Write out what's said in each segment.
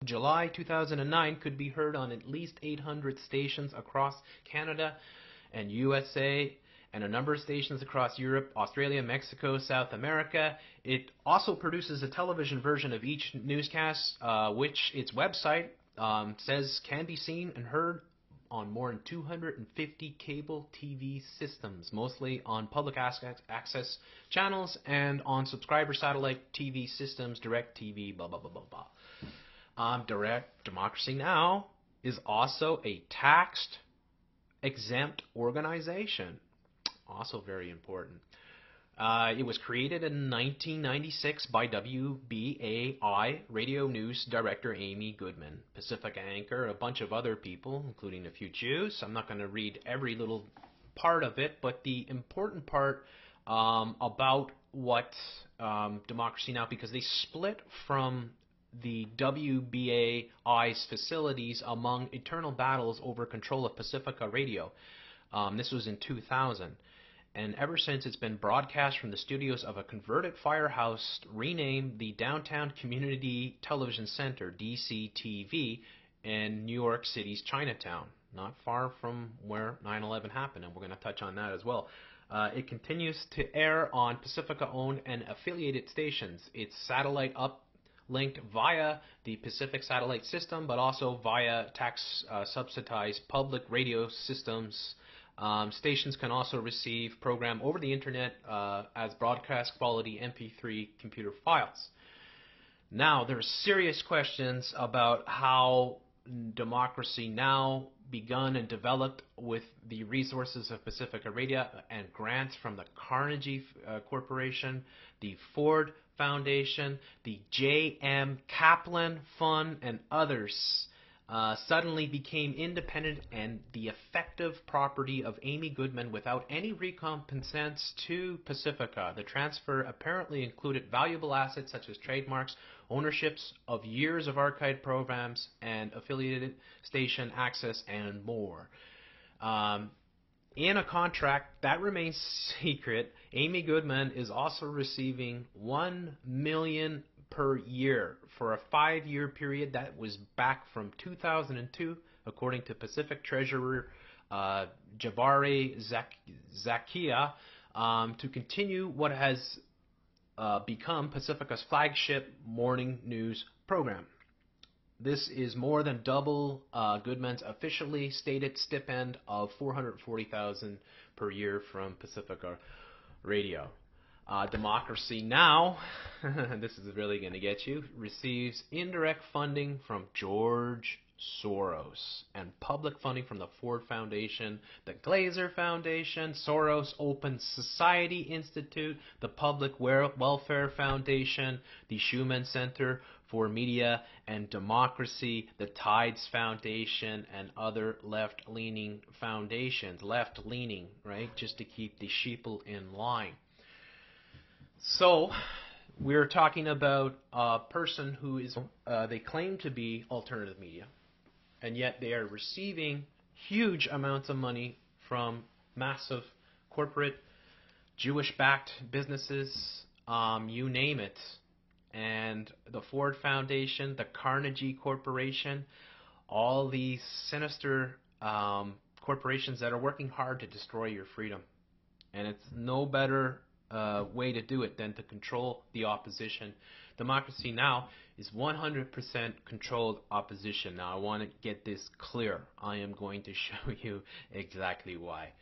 July 2009 could be heard on at least 800 stations across Canada and USA, and a number of stations across Europe, Australia, Mexico, South America. It also produces a television version of each newscast, which its website says can be seen and heard on more than 250 cable TV systems, mostly on public access channels and on subscriber satellite TV systems, direct TV, blah, blah, blah, blah, blah. Direct Democracy Now! Is also a taxed exempt organization. Also very important. It was created in 1996 by WBAI radio news director Amy Goodman, Pacific anchor, a bunch of other people, including a few Jews. I'm not going to read every little part of it, but the important part about what Democracy Now! Because they split from the WBAI's facilities among eternal battles over control of Pacifica Radio. This was in 2000. And ever since, it's been broadcast from the studios of a converted firehouse renamed the Downtown Community Television Center, DCTV, in New York City's Chinatown, not far from where 9/11 happened, and we're going to touch on that as well. It continues to air on Pacifica-owned and affiliated stations. It's satellite uplinked via the Pacific Satellite System, but also via tax-subsidized public radio systems. Stations can also receive program over the internet as broadcast quality MP3 computer files. Now, there are serious questions about how Democracy Now! Begun and developed with the resources of Pacifica Radio and grants from the Carnegie Corporation, the Ford Foundation, the J.M. Kaplan Fund, and others. Suddenly became independent and the effective property of Amy Goodman without any recompense to Pacifica. The transfer apparently included valuable assets such as trademarks, ownerships of years of archived programs, and affiliated station access, and more. In a contract that remains secret, Amy Goodman is also receiving $1 million per year for a 5-year period that was back from 2002, according to Pacific Treasurer Jabari Zakia, to continue what has become Pacifica's flagship morning news program. This is more than double Goodman's officially stated stipend of $440,000 per year from Pacifica Radio. Democracy Now!, this is really going to get you, receives indirect funding from George Soros and public funding from the Ford Foundation, the Glazer Foundation, Soros Open Society Institute, the Public Welfare Foundation, the Schumann Center for Media and Democracy, the Tides Foundation, and other left-leaning foundations. Left-leaning, right? Just to keep the sheeple in line. So, we're talking about a person who is, they claim to be alternative media, and yet they are receiving huge amounts of money from massive corporate, Jewish-backed businesses, you name it. And the Ford Foundation, the Carnegie Corporation, all these sinister corporations that are working hard to destroy your freedom. And it's no better way to do it than to control the opposition. Democracy Now! Is 100% controlled opposition. Now, I want to get this clear. I am going to show you exactly why.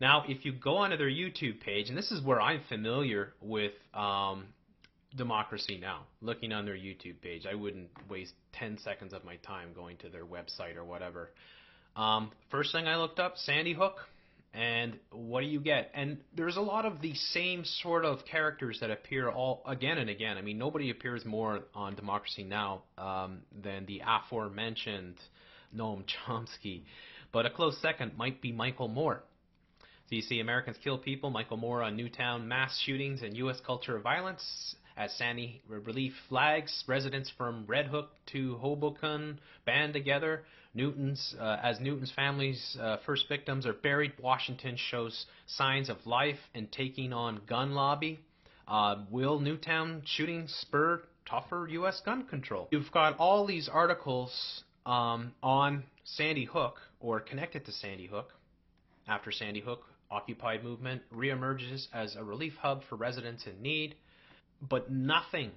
Now, if you go onto their YouTube page, and this is where I'm familiar with Democracy Now!, looking on their YouTube page. I wouldn't waste 10 seconds of my time going to their website or whatever. First thing I looked up, Sandy Hook. And what do you get? And there's a lot of the same sort of characters that appear all again and again. I mean, nobody appears more on Democracy Now! Than the aforementioned Noam Chomsky. But a close second might be Michael Moore. So you see Americans Kill People, Michael Moore on Newtown mass shootings and U.S. culture of violence. As Sandy relief flags, residents from Red Hook to Hoboken band together. As Newton's family's first victims are buried, Washington shows signs of life and taking on gun lobby. Will Newtown shooting spur tougher U.S. gun control. You've got all these articles on Sandy Hook, or connected to Sandy Hook. After Sandy Hook, Occupy movement reemerges as a relief hub for residents in need. But nothing,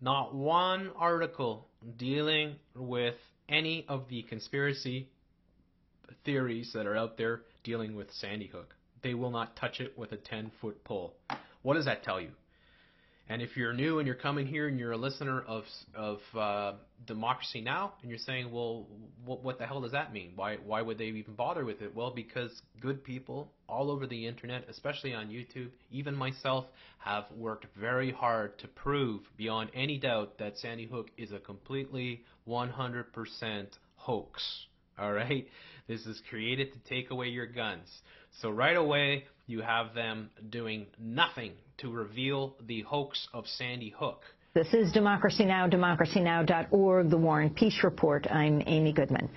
not one article dealing with any of the conspiracy theories that are out there dealing with Sandy Hook. They will not touch it with a 10-foot pole. What does that tell you? And if you're new and you're coming here and you're a listener of Democracy Now! And you're saying, well, what the hell does that mean? Why would they even bother with it? Well, because good people all over the internet, especially on YouTube, even myself, have worked very hard to prove beyond any doubt that Sandy Hook is a completely 100% hoax. All right? This is created to take away your guns. So right away, you have them doing nothing to reveal the hoax of Sandy Hook. This is Democracy Now!, democracynow.org, The War and Peace Report. I'm Amy Goodman.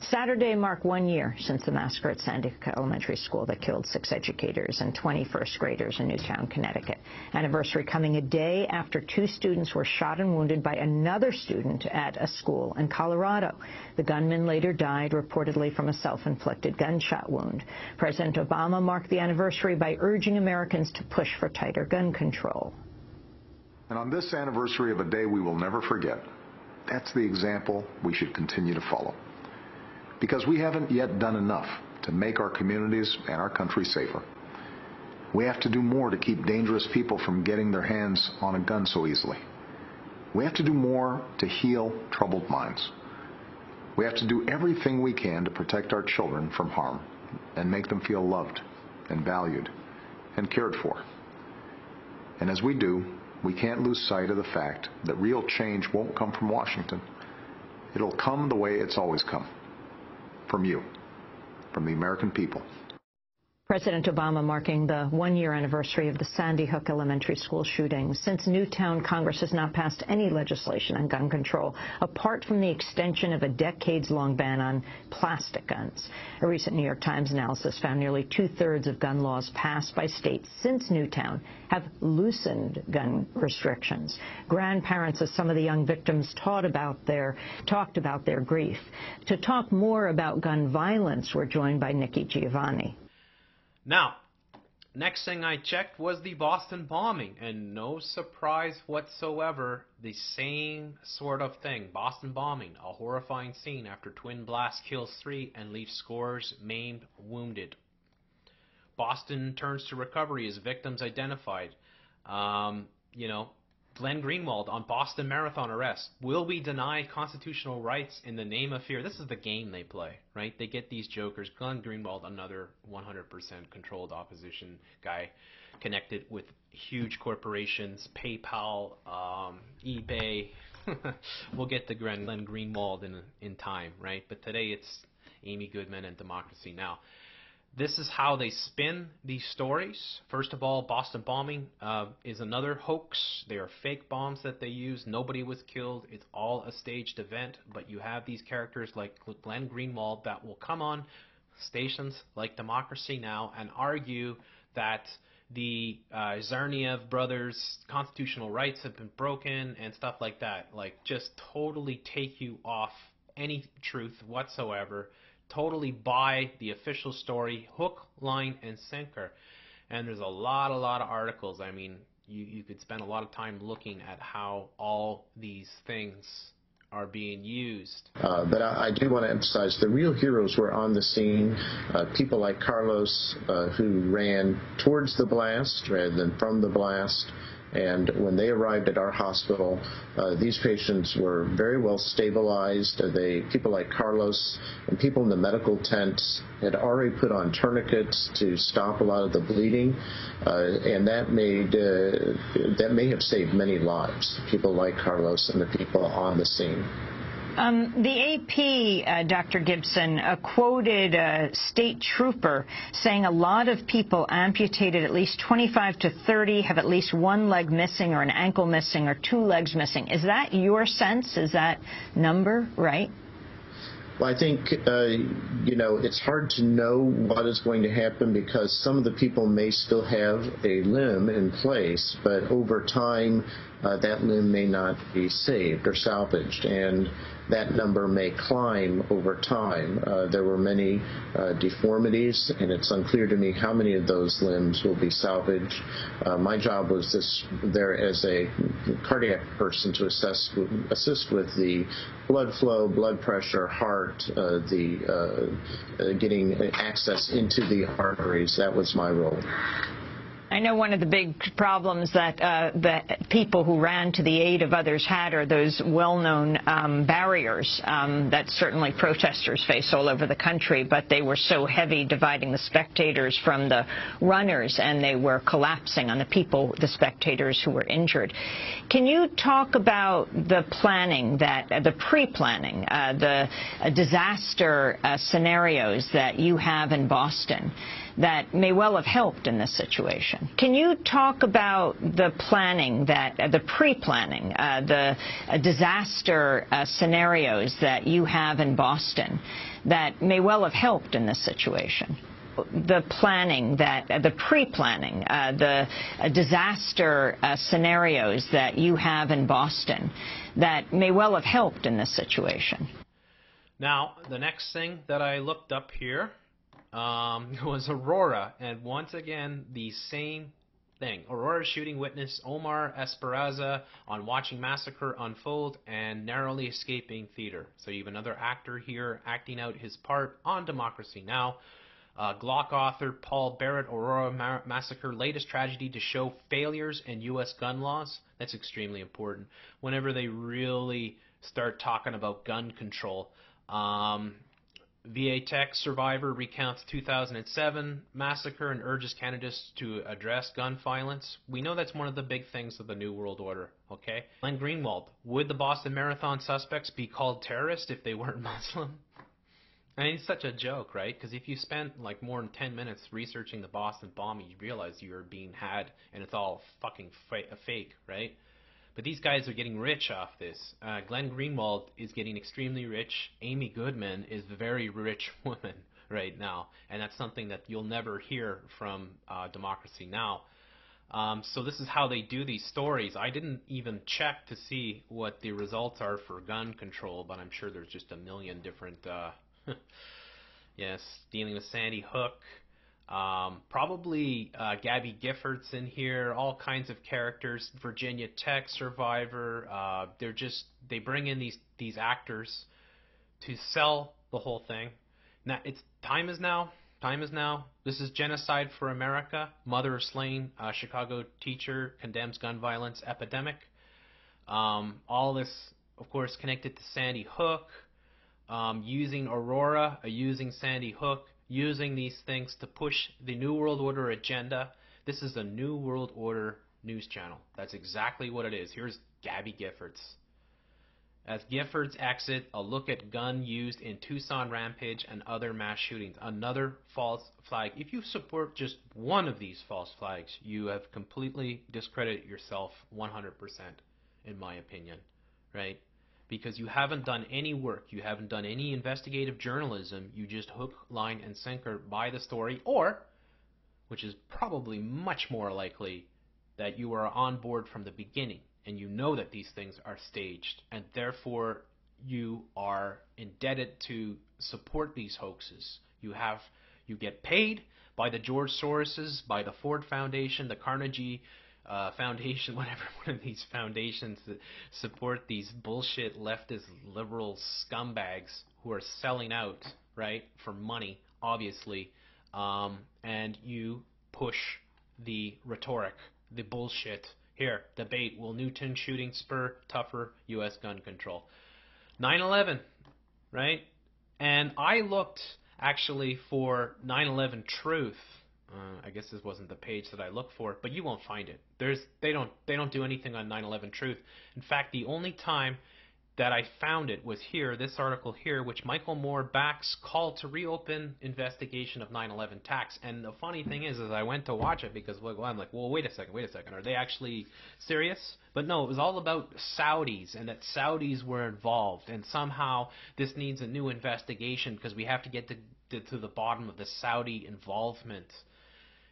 Saturday marked 1 year since the massacre at Sandy Hook Elementary School that killed 6 educators and 20 first graders in Newtown, Connecticut. Anniversary coming a day after 2 students were shot and wounded by another student at a school in Colorado. The gunman later died, reportedly from a self-inflicted gunshot wound. President Obama marked the anniversary by urging Americans to push for tighter gun control. And on this anniversary of a day we will never forget, that's the example we should continue to follow. Because we haven't yet done enough to make our communities and our country safer. We have to do more to keep dangerous people from getting their hands on a gun so easily. We have to do more to heal troubled minds. We have to do everything we can to protect our children from harm and make them feel loved and valued and cared for. And as we do, we can't lose sight of the fact that real change won't come from Washington. It'll come the way it's always come. From you, from the American people. President Obama marking the 1-year anniversary of the Sandy Hook Elementary School shooting. Since Newtown, Congress has not passed any legislation on gun control, apart from the extension of a decades-long ban on plastic guns. A recent New York Times analysis found nearly 2/3 of gun laws passed by states since Newtown have loosened gun restrictions. Grandparents of some of the young victims talked about their grief. To talk more about gun violence, we're joined by Nikki Giovanni. Now, next thing I checked was the Boston bombing, and no surprise whatsoever, the same sort of thing. Boston bombing, a horrifying scene after twin blast kills 3 and leaves scores maimed, wounded. Boston turns to recovery as victims identified. Glenn Greenwald on Boston Marathon arrest. Will we deny constitutional rights in the name of fear? This is the game they play, right? They get these jokers. Glenn Greenwald, another 100% controlled opposition guy, connected with huge corporations, PayPal, eBay. We'll get to Glenn Greenwald in time, right? But today it's Amy Goodman and Democracy Now! This is how they spin these stories. First of all, Boston bombing is another hoax. They are fake bombs that they use. Nobody was killed. It's all a staged event. But you have these characters like Glenn Greenwald that will come on stations like Democracy Now! And argue that the Tsarnaev brothers' constitutional rights have been broken and stuff like that. Like, just totally take you off any truth whatsoever. Totally buy the official story, hook, line, and sinker. And there's a lot of articles. I mean, you could spend a lot of time looking at how all these things are being used. But I do want to emphasize the real heroes were on the scene. People like Carlos, who ran towards the blast rather than from the blast. And when they arrived at our hospital, these patients were very well stabilized. People like Carlos and people in the medical tents had already put on tourniquets to stop a lot of the bleeding, and that may have saved many lives. People like Carlos and the people on the scene. The AP, Dr. Gibson, quoted a state trooper saying a lot of people amputated, at least 25 to 30, have at least one leg missing or an ankle missing or 2 legs missing. Is that your sense? Is that number right? Well, I think, it's hard to know what is going to happen because some of the people may still have a limb in place, but over time, that limb may not be saved or salvaged, and that number may climb over time. There were many deformities, and it's unclear to me how many of those limbs will be salvaged. My job was there as a cardiac person to assist with the blood flow, blood pressure, heart, getting access into the arteries. That was my role. I know one of the big problems that people who ran to the aid of others had are those well-known barriers that certainly protesters face all over the country, but they were so heavy dividing the spectators from the runners, and they were collapsing on the spectators who were injured. Can you talk about the planning, the pre-planning, the disaster scenarios that you have in Boston that may well have helped in this situation? Can you talk about the planning, the pre-planning, the disaster scenarios that you have in Boston that may well have helped in this situation? The planning, the pre-planning, the disaster scenarios that you have in Boston that may well have helped in this situation. Now, the next thing that I looked up here was Aurora, and once again the same thing. Aurora shooting witness Omar Esperanza on watching massacre unfold and narrowly escaping theater. So you have another actor here acting out his part on Democracy Now! Glock author Paul Barrett, Aurora massacre, latest tragedy to show failures in U.S. gun laws. That's extremely important. Whenever they really start talking about gun control. VA Tech survivor recounts 2007 massacre and urges candidates to address gun violence. We know that's one of the big things of the New World Order, okay? Glenn Greenwald, would the Boston Marathon suspects be called terrorists if they weren't Muslim? I mean, it's such a joke, right? Because if you spent like more than 10 minutes researching the Boston bombing, you realize you're being had and it's all fucking fake, right? But these guys are getting rich off this. Glenn Greenwald is getting extremely rich. Amy Goodman is a very rich woman right now. And that's something that you'll never hear from Democracy Now! So this is how they do these stories. I didn't even check to see what the results are for gun control, but I'm sure there's just a million different... yes, dealing with Sandy Hook. Probably Gabby Giffords in here, all kinds of characters, Virginia Tech survivor. They bring in these actors to sell the whole thing. Now time is now. This is genocide for America. Mother slain, Chicago teacher condemns gun violence epidemic. All this, of course, connected to Sandy Hook. Using Aurora, using Sandy Hook, using these things to push the New World Order agenda. This is a New World Order news channel. That's exactly what it is. Here's Gabby Giffords. As Giffords exit, a look at gun used in Tucson rampage and other mass shootings. Another false flag. If you support just one of these false flags, you have completely discredited yourself 100%, in my opinion, right? Because you haven't done any work, you haven't done any investigative journalism, you just hook, line, and sinker by the story, or, which is probably much more likely, that you are on board from the beginning, and you know that these things are staged, and therefore you are indebted to support these hoaxes. You get paid by the George Soroses, by the Ford Foundation, the Carnegie Foundation, whatever one of these foundations that support these bullshit leftist liberal scumbags who are selling out, right, for money, obviously, and you push the rhetoric, the bullshit. Here, debate, will Newton shooting spur tougher U.S. gun control? 9/11, right? And I looked actually for 9/11 truth. I guess this wasn't the page that I looked for, but you won't find it. They don't do anything on 9/11 truth. In fact, the only time that I found it was here, this article here, which Michael Moore backs call to reopen investigation of 9/11 attacks. And the funny thing is I went to watch it because I'm like, well, wait a second, are they actually serious? But no, it was all about Saudis and that Saudis were involved, and somehow this needs a new investigation because we have to get to the bottom of the Saudi involvement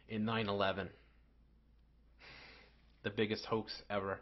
in 9/11, the biggest hoax ever.